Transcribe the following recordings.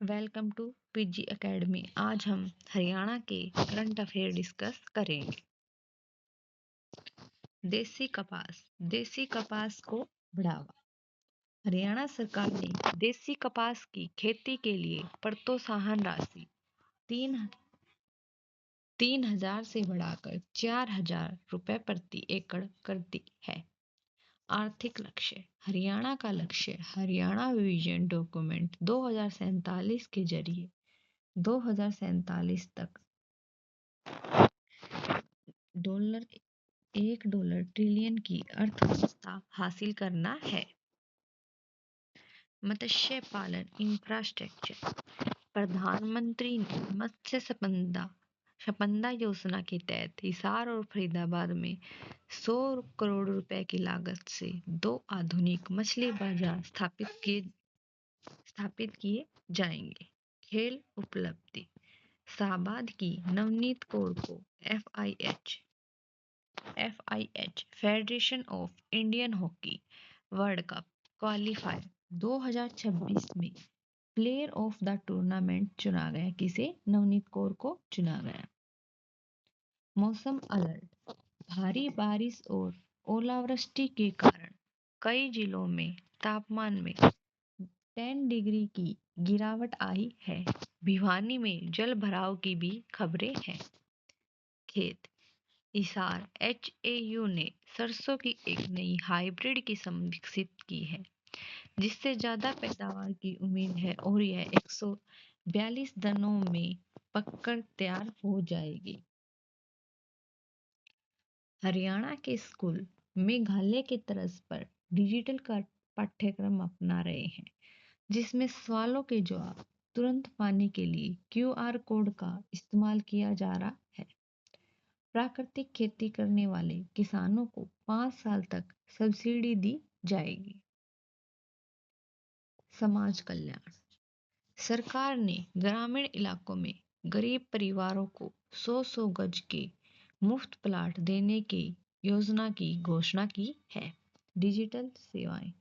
Welcome to PG academy. आज हम हरियाणा के करंट अफेयर डिस्कस करेंगे। देसी कपास को बढ़ावा। हरियाणा सरकार ने देसी कपास की खेती के लिए प्रोत्साहन राशि 3,000 से बढ़ाकर 4,000 रुपए प्रति एकड़ कर दी है। आर्थिक लक्ष्य। हरियाणा का लक्ष्य हरियाणा विजन डॉक्यूमेंट 2047 के जरिए 2047 तक $1 ट्रिलियन की अर्थव्यवस्था हासिल करना है। मत्स्य पालन इंफ्रास्ट्रक्चर। प्रधानमंत्री ने मत्स्य संपदा योजना के तहत हिसार और फरीदाबाद में 100 करोड़ रुपए की लागत से 2 आधुनिक मछली बाजार स्थापित किए जाएंगे। खेल उपलब्धि। शाहबाद की नवनीत कौर को FIH federation of Indian hockey world cup qualifier 2026 में प्लेयर ऑफ द टूर्नामेंट चुना गया। किसे? नवनीत कौर को चुना गया। मौसम अलर्ट। भारी बारिश और ओलावृष्टि के कारण कई जिलों में तापमान में 10 डिग्री की गिरावट आई है। भिवानी में जल भराव की भी खबरें हैं। खेत। हिसार HAU ने सरसों की एक नई हाइब्रिड किस्म विकसित की है जिससे ज्यादा पैदावार की उम्मीद है और यह 142 दिनों में पककर तैयार हो जाएगी। हरियाणा के स्कूल मेघालय के तर्ज पर डिजिटल पाठ्यक्रम अपना रहे हैं जिसमें सवालों के जवाब तुरंत पाने के लिए QR कोड का इस्तेमाल किया जा रहा है। प्राकृतिक खेती करने वाले किसानों को 5 साल तक सब्सिडी दी जाएगी। समाज कल्याण। सरकार ने ग्रामीण इलाकों में गरीब परिवारों को 100 गज के मुफ्त प्लाट देने की योजना की घोषणा की है। डिजिटल सेवाएं।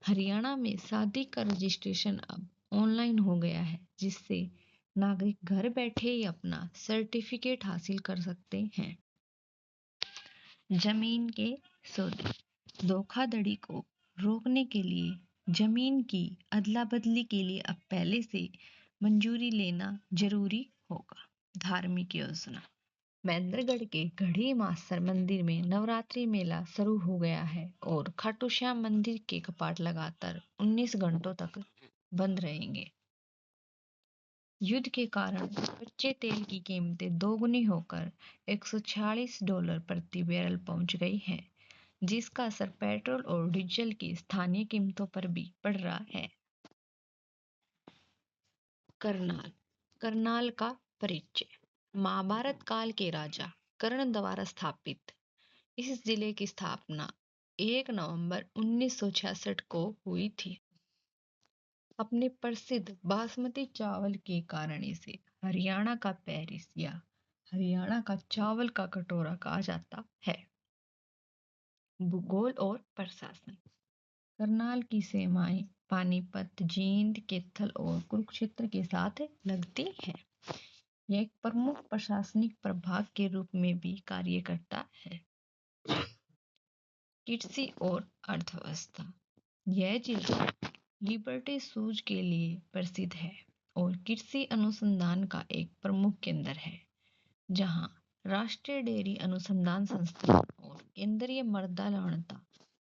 हरियाणा में शादी का रजिस्ट्रेशन अब ऑनलाइन हो गया है जिससे नागरिक घर बैठे ही अपना सर्टिफिकेट हासिल कर सकते हैं। जमीन के सौदे। धोखाधड़ी को रोकने के लिए जमीन की अदला बदली के लिए अब पहले से मंजूरी लेना जरूरी होगा। धार्मिक योजना। महेंद्रगढ़ के गढ़ी मास्टर मंदिर में नवरात्रि मेला शुरू हो गया है और खाटू श्याम मंदिर के कपाट लगातार 19 घंटों तक बंद रहेंगे। युद्ध के कारण कच्चे तेल की कीमतें दोगुनी होकर $146 प्रति बैरल पहुंच गई हैं, जिसका असर पेट्रोल और डीजल की स्थानीय कीमतों पर भी पड़ रहा है। करनाल का परिचय। महाभारत काल के राजा कर्ण द्वारा स्थापित इस जिले की स्थापना 1 नवंबर 1966 को हुई थी। अपने प्रसिद्ध बासमती चावल के कारण इसे हरियाणा का पेरिस या हरियाणा का चावल का कटोरा कहा जाता है। भूगोल और प्रशासन। करनाल की सीमाएं पानीपत, जींद, कैथल और कुरुक्षेत्र के साथ लगती हैं। यह एक प्रमुख प्रशासनिक प्रभाग के रूप में भी कार्य करता है। कृषि और अर्थव्यवस्था। यह जिला लिबर्टी सूज के लिए प्रसिद्ध है और कृषि अनुसंधान का एक प्रमुख केंद्र है, जहां राष्ट्रीय डेयरी अनुसंधान संस्थान और केंद्रीय मृदा लवणता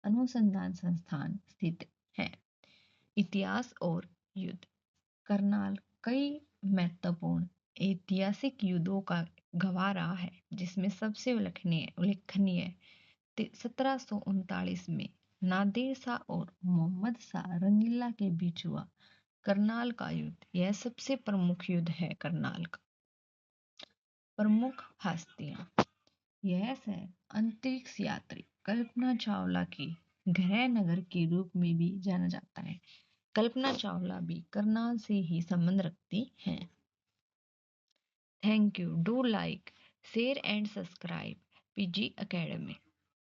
अनुसंधान संस्थान स्थित है। इतिहास और युद्ध। करनाल कई महत्वपूर्ण ऐतिहासिक युद्धों का गवाह रहा है, जिसमें सबसे उल्लेखनीय 1739 में नादिर शाह और मोहम्मद शाह रंगीला के बीच हुआ करनाल का युद्ध। यह सबसे प्रमुख युद्ध है करनाल का। प्रमुख हस्तियां। यह शहर अंतरिक्ष यात्री कल्पना चावला की गृह नगर के रूप में भी जाना जाता है। कल्पना चावला भी करनाल से ही संबंध रखती हैं। Thank you. Do like, share and subscribe PG Academy।